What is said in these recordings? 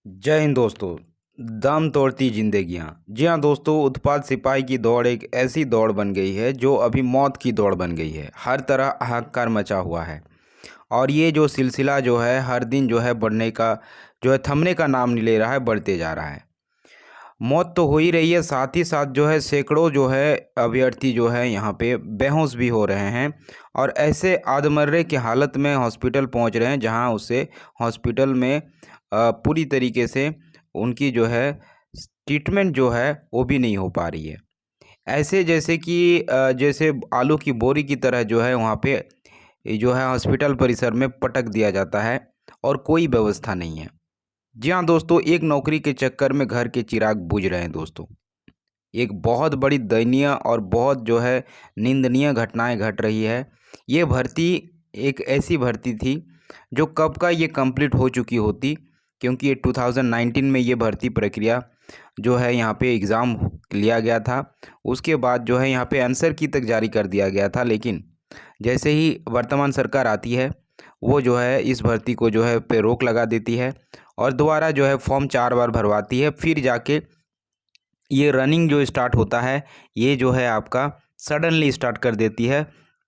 जय हिंद दोस्तों। दम तोड़ती जिंदगियां। जी हाँ दोस्तों, उत्पाद सिपाही की दौड़ एक ऐसी दौड़ बन गई है जो अभी मौत की दौड़ बन गई है। हर तरह हाहाकार मचा हुआ है और ये जो सिलसिला जो है हर दिन जो है बढ़ने का जो है थमने का नाम नहीं ले रहा है, बढ़ते जा रहा है। मौत तो हो ही रही है, साथ ही साथ जो है सैकड़ों जो है अभ्यर्थी जो है यहाँ पे बेहोश भी हो रहे हैं और ऐसे आधमर्रे की हालत में हॉस्पिटल पहुँच रहे हैं जहाँ उसे हॉस्पिटल में पूरी तरीके से उनकी जो है ट्रीटमेंट जो है वो भी नहीं हो पा रही है। ऐसे जैसे कि जैसे आलू की बोरी की तरह जो है वहाँ पे ये जो है हॉस्पिटल परिसर में पटक दिया जाता है और कोई व्यवस्था नहीं है। जी हाँ दोस्तों, एक नौकरी के चक्कर में घर के चिराग बुझ रहे हैं दोस्तों। एक बहुत बड़ी दयनीय और बहुत जो है निंदनीय घटनाएं घट रही है। ये भर्ती एक ऐसी भर्ती थी जो कब का ये कंप्लीट हो चुकी होती, क्योंकि ये 2019 में ये भर्ती प्रक्रिया जो है यहाँ पे एग्ज़ाम लिया गया था। उसके बाद जो है यहाँ पे आंसर की तक जारी कर दिया गया था, लेकिन जैसे ही वर्तमान सरकार आती है वो जो है इस भर्ती को जो है पे रोक लगा देती है और दोबारा जो है फॉर्म 4 बार भरवाती है। फिर जाके ये रनिंग जो स्टार्ट होता है ये जो है आपका सडनली स्टार्ट कर देती है।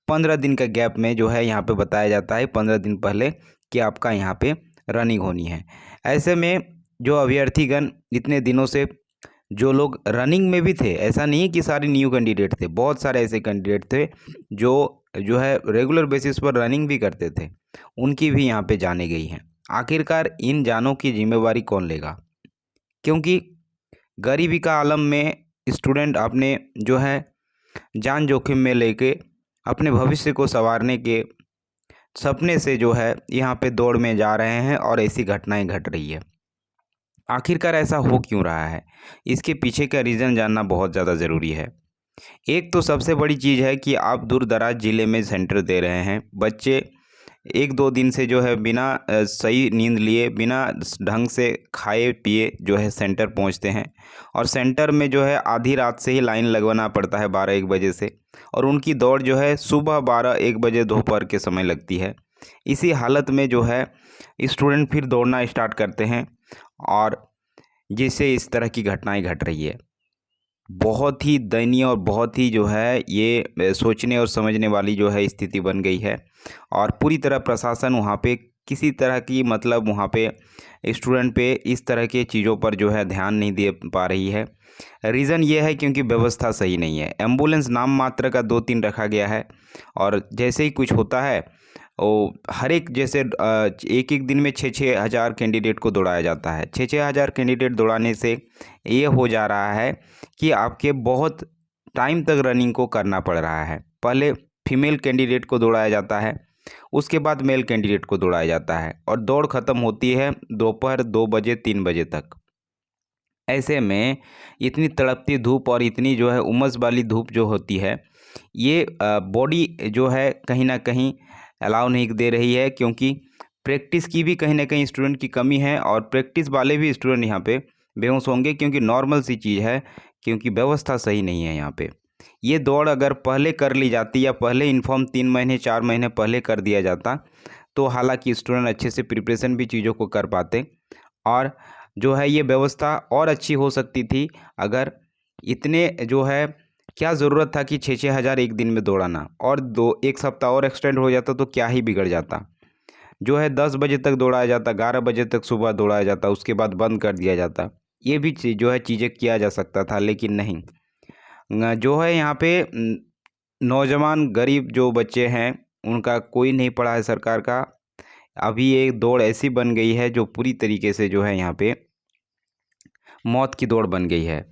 15 दिन का गैप में जो है यहाँ पे बताया जाता है 15 दिन पहले कि आपका यहाँ पे रनिंग होनी है। ऐसे में जो अभ्यर्थीगण इतने दिनों से जो लोग रनिंग में भी थे, ऐसा नहीं है कि सारे न्यू कैंडिडेट थे, बहुत सारे ऐसे कैंडिडेट थे जो है रेगुलर बेसिस पर रनिंग भी करते थे, उनकी भी यहाँ पे जाने गई हैं। आखिरकार इन जानों की जिम्मेवारी कौन लेगा? क्योंकि गरीबी का आलम में स्टूडेंट अपने जो है जान जोखिम में लेके अपने भविष्य को संवारने के सपने से जो है यहाँ पे दौड़ में जा रहे हैं और ऐसी घटनाएं घट रही है। आखिरकार ऐसा हो क्यों रहा है? इसके पीछे का रीज़न जानना बहुत ज़्यादा ज़रूरी है। एक तो सबसे बड़ी चीज़ है कि आप दूर दराज ज़िले में सेंटर दे रहे हैं। बच्चे 1-2 दिन से जो है बिना सही नींद लिए, बिना ढंग से खाए पिए जो है सेंटर पहुंचते हैं और सेंटर में जो है आधी रात से ही लाइन लगवाना पड़ता है 12-1 बजे से, और उनकी दौड़ जो है सुबह 12-1 बजे दोपहर के समय लगती है। इसी हालत में जो है स्टूडेंट फिर दौड़ना स्टार्ट करते हैं और जिससे इस तरह की घटनाएं घट रही है। बहुत ही दयनीय और बहुत ही जो है ये सोचने और समझने वाली जो है स्थिति बन गई है और पूरी तरह प्रशासन वहाँ पे किसी तरह की मतलब वहाँ पे स्टूडेंट पे इस तरह के चीज़ों पर जो है ध्यान नहीं दे पा रही है। रीज़न ये है क्योंकि व्यवस्था सही नहीं है। एम्बुलेंस नाम मात्र का 2-3 रखा गया है और जैसे ही कुछ होता है वो हर एक जैसे एक एक दिन में 6-6 हज़ार कैंडिडेट को दौड़ाया जाता है। 6-6 हज़ार कैंडिडेट दौड़ाने से ये हो जा रहा है कि आपके बहुत टाइम तक रनिंग को करना पड़ रहा है। पहले फीमेल कैंडिडेट को दौड़ाया जाता है, उसके बाद मेल कैंडिडेट को दौड़ाया जाता है और दौड़ ख़त्म होती है दोपहर 2 बजे 3 बजे तक। ऐसे में इतनी तड़पती धूप और इतनी जो है उमस वाली धूप जो होती है, ये बॉडी जो है कहीं न कहीं अलाउ नहीं दे रही है, क्योंकि प्रैक्टिस की भी कहीं न कहीं स्टूडेंट की कमी है और प्रैक्टिस वाले भी स्टूडेंट यहाँ पे बेहोश होंगे, क्योंकि नॉर्मल सी चीज़ है, क्योंकि व्यवस्था सही नहीं है यहाँ पे। ये दौड़ अगर पहले कर ली जाती या पहले इन्फॉर्म 3 महीने 4 महीने पहले कर दिया जाता, तो हालांकि स्टूडेंट अच्छे से प्रिपरेशन भी चीज़ों को कर पाते और जो है ये व्यवस्था और अच्छी हो सकती थी। अगर इतने जो है क्या ज़रूरत था कि 6-6 हज़ार एक दिन में दौड़ाना, और 1 सप्ताह और एक्सटेंड हो जाता तो क्या ही बिगड़ जाता। जो है 10 बजे तक दौड़ाया जाता, 11 बजे तक सुबह दौड़ाया जाता, उसके बाद बंद कर दिया जाता। ये भी जो है चीज़ें किया जा सकता था, लेकिन नहीं। जो है यहाँ पे नौजवान गरीब जो बच्चे हैं उनका कोई नहीं पड़ा है सरकार का। अभी एक दौड़ ऐसी बन गई है जो पूरी तरीके से जो है यहाँ पे मौत की दौड़ बन गई है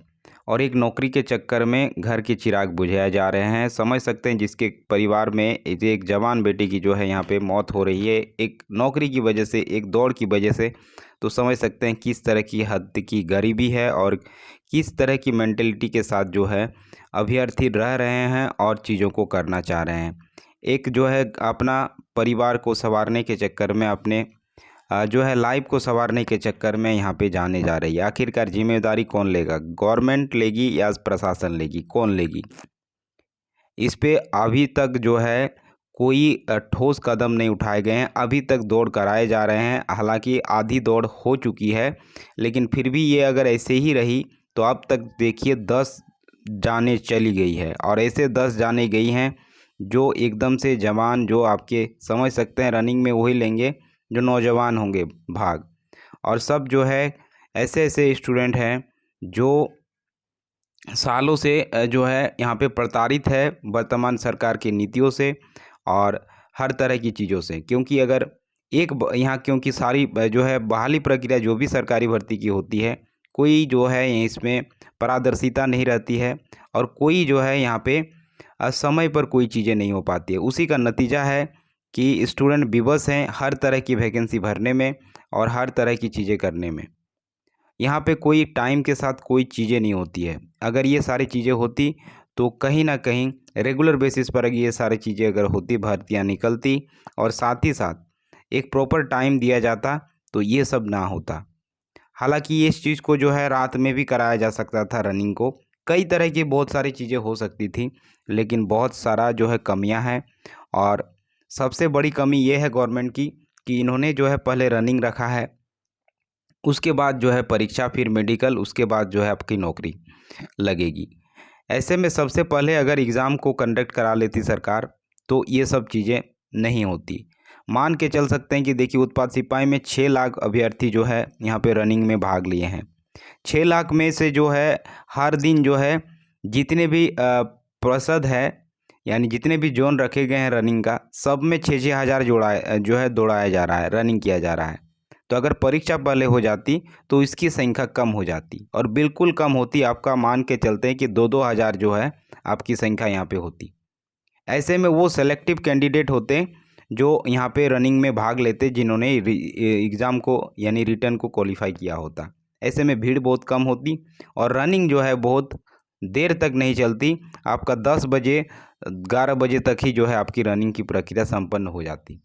और एक नौकरी के चक्कर में घर के चिराग बुझाए जा रहे हैं। समझ सकते हैं जिसके परिवार में एक जवान बेटी की जो है यहाँ पे मौत हो रही है एक नौकरी की वजह से, एक दौड़ की वजह से, तो समझ सकते हैं किस तरह की हद की गरीबी है और किस तरह की मेंटेलिटी के साथ जो है अभ्यर्थी रह रहे हैं और चीज़ों को करना चाह रहे हैं। एक जो है अपना परिवार को संवारने के चक्कर में, अपने जो है लाइफ को संवारने के चक्कर में यहाँ पे जाने जा रही है। आखिरकार जिम्मेदारी कौन लेगा? गवर्नमेंट लेगी या प्रशासन लेगी? कौन लेगी? इस पे अभी तक जो है कोई ठोस कदम नहीं उठाए गए हैं। अभी तक दौड़ कराए जा रहे हैं, हालांकि आधी दौड़ हो चुकी है, लेकिन फिर भी ये अगर ऐसे ही रही तो अब तक देखिए 10 जानें चली गई है। और ऐसे 10 जानें गई हैं जो एकदम से जवान, जो आपके समझ सकते हैं रनिंग में वही लेंगे जो नौजवान होंगे भाग। और सब जो है ऐसे ऐसे स्टूडेंट हैं जो सालों से जो है यहाँ पे प्रताड़ित है वर्तमान सरकार की नीतियों से और हर तरह की चीज़ों से। क्योंकि अगर यहाँ क्योंकि सारी जो है बहाली प्रक्रिया जो भी सरकारी भर्ती की होती है, कोई जो है इसमें पारदर्शिता नहीं रहती है और कोई जो है यहाँ पे समय पर कोई चीज़ें नहीं हो पाती है। उसी का नतीजा है कि स्टूडेंट विवश हैं हर तरह की वैकेंसी भरने में और हर तरह की चीज़ें करने में। यहाँ पे कोई टाइम के साथ कोई चीज़ें नहीं होती है। अगर ये सारी चीज़ें होती तो कहीं ना कहीं रेगुलर बेसिस पर ये सारी चीज़ें अगर होती, भर्तियाँ निकलती और साथ ही साथ एक प्रॉपर टाइम दिया जाता तो ये सब ना होता। हालांकि इस चीज़ को जो है रात में भी कराया जा सकता था, रनिंग को कई तरह की बहुत सारी चीज़ें हो सकती थी, लेकिन बहुत सारा जो है कमियां हैं। और सबसे बड़ी कमी ये है गवर्नमेंट की कि इन्होंने जो है पहले रनिंग रखा है, उसके बाद जो है परीक्षा, फिर मेडिकल, उसके बाद जो है आपकी नौकरी लगेगी। ऐसे में सबसे पहले अगर एग्ज़ाम को कंडक्ट करा लेती सरकार तो ये सब चीज़ें नहीं होती। मान के चल सकते हैं कि देखिए उत्पाद सिपाही में 6 लाख अभ्यर्थी जो है यहाँ पे रनिंग में भाग लिए हैं। 6 लाख में से जो है हर दिन जो है जितने भी प्रतिशत है, यानी जितने भी जोन रखे गए हैं रनिंग का, सब में 6-6 हज़ार जो है दौड़ाया जा रहा है, रनिंग किया जा रहा है। तो अगर परीक्षा पहले हो जाती तो इसकी संख्या कम हो जाती और बिल्कुल कम होती। आपका मान के चलते हैं कि 2-2 हज़ार जो है आपकी संख्या यहाँ पे होती। ऐसे में वो सेलेक्टिव कैंडिडेट होते जो यहाँ पे रनिंग में भाग लेते, जिन्होंने एग्ज़ाम को यानी रिटर्न को क्वालिफाई किया होता। ऐसे में भीड़ बहुत कम होती और रनिंग जो है बहुत देर तक नहीं चलती। आपका 10 बजे 11 बजे तक ही जो है आपकी रनिंग की प्रक्रिया संपन्न हो जाती।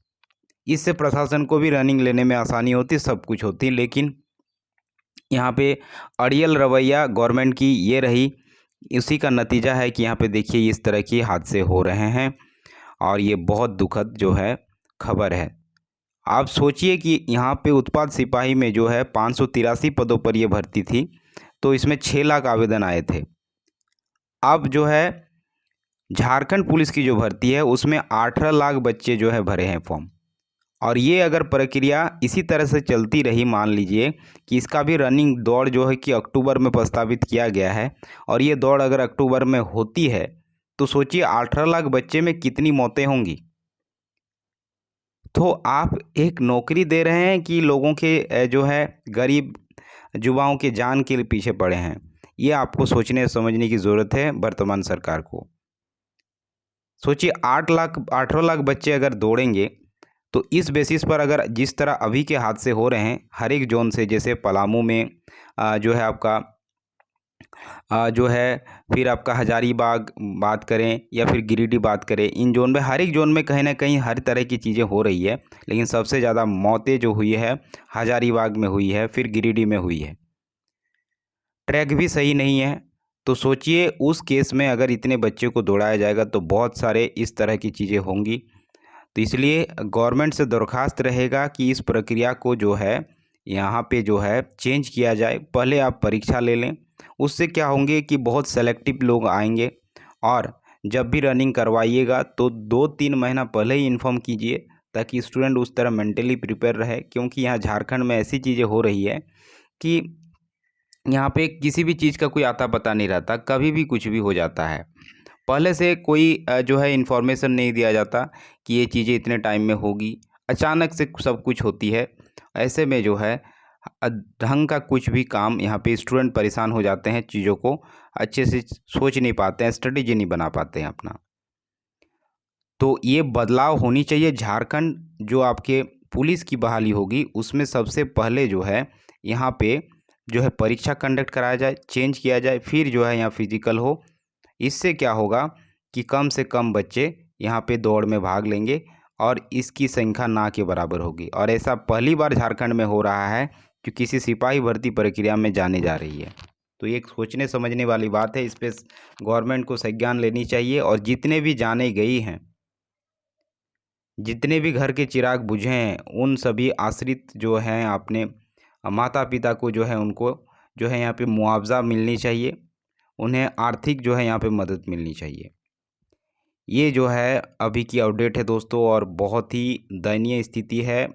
इससे प्रशासन को भी रनिंग लेने में आसानी होती, सब कुछ होती। लेकिन यहाँ पे अड़ियल रवैया गवर्नमेंट की ये रही, इसी का नतीजा है कि यहाँ पे देखिए इस तरह के हादसे हो रहे हैं और ये बहुत दुखद जो है खबर है। आप सोचिए कि यहाँ पे उत्पाद सिपाही में जो है 583 पदों पर ये भर्ती थी, तो इसमें 6 लाख आवेदन आए थे। अब जो है झारखंड पुलिस की जो भर्ती है उसमें 18 लाख बच्चे जो है भरे हैं फॉर्म। और ये अगर प्रक्रिया इसी तरह से चलती रही, मान लीजिए कि इसका भी रनिंग दौड़ जो है कि अक्टूबर में प्रस्तावित किया गया है और ये दौड़ अगर अक्टूबर में होती है तो सोचिए 18 लाख बच्चे में कितनी मौतें होंगी। तो आप एक नौकरी दे रहे हैं कि लोगों के जो है गरीब युवाओं के जान के पीछे पड़े हैं। ये आपको सोचने समझने की ज़रूरत है वर्तमान सरकार को। सोचिए 18 लाख बच्चे अगर दौड़ेंगे तो इस बेसिस पर अगर जिस तरह अभी के हादसे हो रहे हैं हर एक जोन से, जैसे पलामू में जो है आपका जो है, फिर आपका हजारीबाग बात करें या फिर गिरिडीह बात करें, इन जोन में हर एक जोन में कहीं ना कहीं हर तरह की चीज़ें हो रही है। लेकिन सबसे ज़्यादा मौतें जो हुई है हजारीबाग में हुई है, फिर गिरिडीह में हुई है। ट्रैक भी सही नहीं है। तो सोचिए उस केस में अगर इतने बच्चे को दौड़ाया जाएगा तो बहुत सारे इस तरह की चीज़ें होंगी। तो इसलिए गवर्नमेंट से दरख्वास्त रहेगा कि इस प्रक्रिया को जो है यहाँ पे जो है चेंज किया जाए। पहले आप परीक्षा ले लें, उससे क्या होंगे कि बहुत सेलेक्टिव लोग आएंगे। और जब भी रनिंग करवाइएगा तो 2-3 महीना पहले ही इन्फॉर्म कीजिए ताकि स्टूडेंट उस तरह मेंटली प्रिपेयर रहे। क्योंकि यहाँ झारखंड में ऐसी चीज़ें हो रही है कि यहाँ पे किसी भी चीज़ का कोई आता पता नहीं रहता, कभी भी कुछ भी हो जाता है। पहले से कोई जो है इन्फॉर्मेशन नहीं दिया जाता कि ये चीज़ें इतने टाइम में होगी, अचानक से सब कुछ होती है। ऐसे में जो है ढंग का कुछ भी काम, यहाँ पे स्टूडेंट परेशान हो जाते हैं, चीज़ों को अच्छे से सोच नहीं पाते हैं, स्ट्रेटेजी नहीं बना पाते हैं अपना। तो ये बदलाव होनी चाहिए। झारखंड जो आपके पुलिस की बहाली होगी उसमें सबसे पहले जो है यहाँ पे जो है परीक्षा कंडक्ट कराया जाए, चेंज किया जाए, फिर जो है यहाँ फिजिकल हो। इससे क्या होगा कि कम से कम बच्चे यहाँ पे दौड़ में भाग लेंगे और इसकी संख्या ना के बराबर होगी। और ऐसा पहली बार झारखंड में हो रहा है कि किसी सिपाही भर्ती प्रक्रिया में जाने जा रही है। तो ये एक सोचने समझने वाली बात है, इस पर गवर्नमेंट को संज्ञान लेनी चाहिए। और जितने भी जाने गई हैं जितने भी घर के चिराग बुझे हैं उन सभी आश्रित जो हैं अपने माता पिता को जो है उनको जो है यहाँ पे मुआवज़ा मिलनी चाहिए, उन्हें आर्थिक जो है यहाँ पे मदद मिलनी चाहिए। ये जो है अभी की अपडेट है दोस्तों, और बहुत ही दयनीय स्थिति है।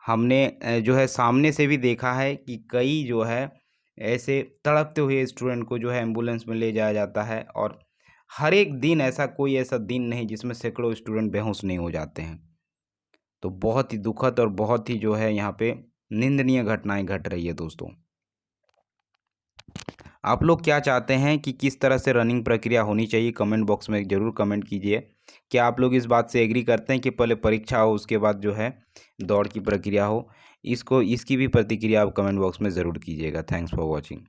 हमने जो है सामने से भी देखा है कि कई जो है ऐसे तड़पते हुए स्टूडेंट को जो है एम्बुलेंस में ले जाया जाता है, और हर एक दिन ऐसा दिन नहीं जिसमें सैकड़ों स्टूडेंट बेहोश नहीं हो जाते हैं। तो बहुत ही दुखद और बहुत ही जो है यहाँ पे निंदनीय घटनाएं घट रही है दोस्तों। आप लोग क्या चाहते हैं कि किस तरह से रनिंग प्रक्रिया होनी चाहिए, कमेंट बॉक्स में ज़रूर कमेंट कीजिए। क्या आप लोग इस बात से एग्री करते हैं कि पहले परीक्षा हो उसके बाद जो है दौड़ की प्रक्रिया हो? इसकी भी प्रतिक्रिया आप कमेंट बॉक्स में ज़रूर कीजिएगा। Thanks for watching.